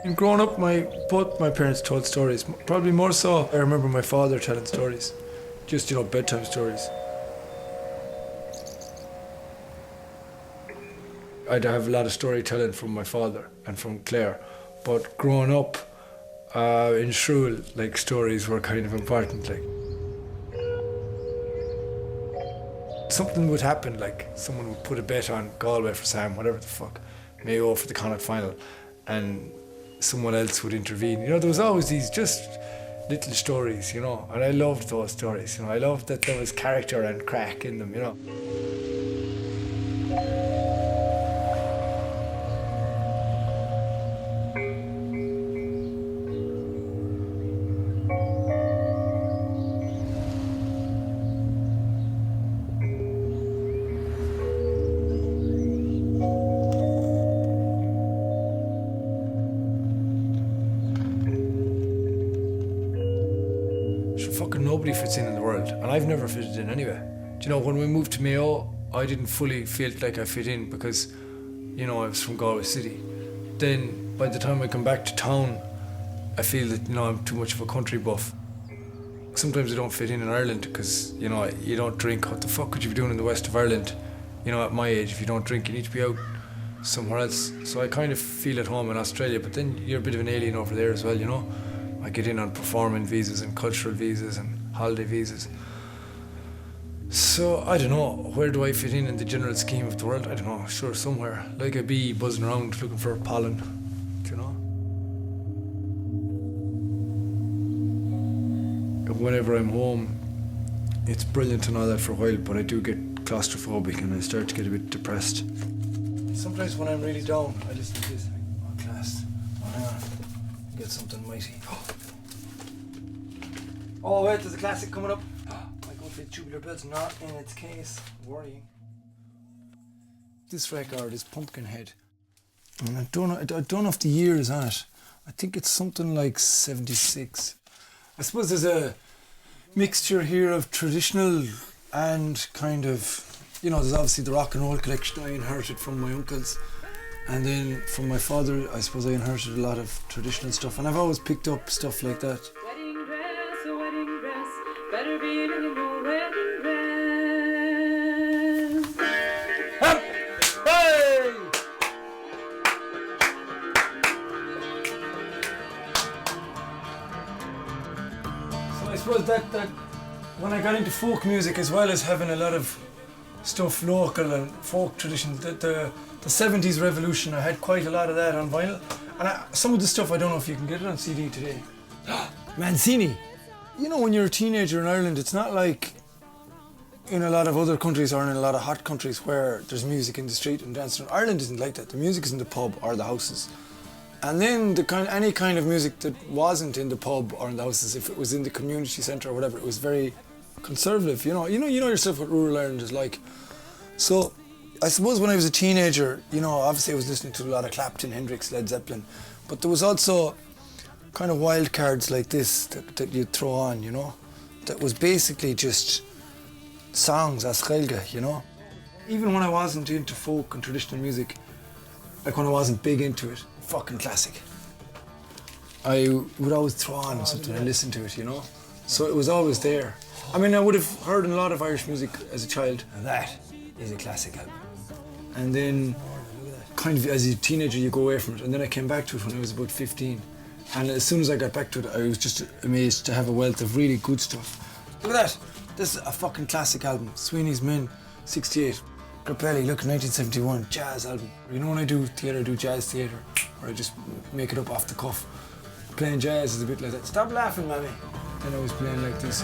And growing up, both my parents told stories. Probably more so, I remember my father telling stories. Just, bedtime stories. I'd have a lot of storytelling from my father and from Claire. But growing up in Shrule, stories were kind of important, Something would happen, someone would put a bet on Galway for Sam, whatever the fuck, Mayo for the Connacht final, and someone else would intervene. There was always these just little stories, and I loved those stories. I loved that there was character and crack in them, Fucking nobody fits in the world, and I've never fitted in anyway. When we moved to Mayo, I didn't fully feel like I fit in because, I was from Galway City. Then, by the time I come back to town, I feel that, I'm too much of a country buff. Sometimes I don't fit in Ireland because, you don't drink. What the fuck could you be doing in the west of Ireland, at my age? If you don't drink, you need to be out somewhere else. So I kind of feel at home in Australia, but then you're a bit of an alien over there as well, I get in on performing visas and cultural visas and holiday visas. So, I don't know, where do I fit in the general scheme of the world? I don't know, sure, somewhere. Like a bee buzzing around looking for pollen, Whenever I'm home, it's brilliant and all that for a while, but I do get claustrophobic and I start to get a bit depressed. Sometimes when I'm really down, I listen to this. Oh, class. Oh, hang on. Get something mighty. Oh wait, there's a classic coming up. My good Tubular Bell's not in its case. Worrying. This record is Pumpkinhead. And I don't know if the year is on it. I think it's something like 76. I suppose there's a mixture here of traditional and kind of, there's obviously the rock and roll collection I inherited from my uncles. And then from my father, I suppose I inherited a lot of traditional stuff. And I've always picked up stuff like that. Wedding dress, better be in your wedding dress. Hey! So I suppose that when I got into folk music, as well as having a lot of stuff local and folk traditions, the 70s revolution, I had quite a lot of that on vinyl. And some of the stuff, I don't know if you can get it on CD today. Mancini. When you're a teenager in Ireland, it's not like in a lot of other countries or in a lot of hot countries where there's music in the street and dancing. Ireland isn't like that. The music is in the pub or the houses. And then any kind of music that wasn't in the pub or in the houses, if it was in the community centre or whatever, it was very conservative. You know yourself what rural Ireland is like. So I suppose when I was a teenager, obviously I was listening to a lot of Clapton, Hendrix, Led Zeppelin, but there was also kind of wild cards like this that you'd throw on, that was basically just songs as Shrule, Even when I wasn't into folk and traditional music, like when I wasn't big into it, fucking classic. I would always throw on something and listen to it, So it was always there. I mean, I would have heard a lot of Irish music as a child. That is a classic album. And then, kind of as a teenager, you go away from it. And then I came back to it when I was about 15. And as soon as I got back to it, I was just amazed to have a wealth of really good stuff. Look at that. This is a fucking classic album. Sweeney's Men, 68. Grappelli, look, 1971, jazz album. When I do theatre, I do jazz theatre. Or I just make it up off the cuff. Playing jazz is a bit like that. Stop laughing, mammy. Then I was playing like this.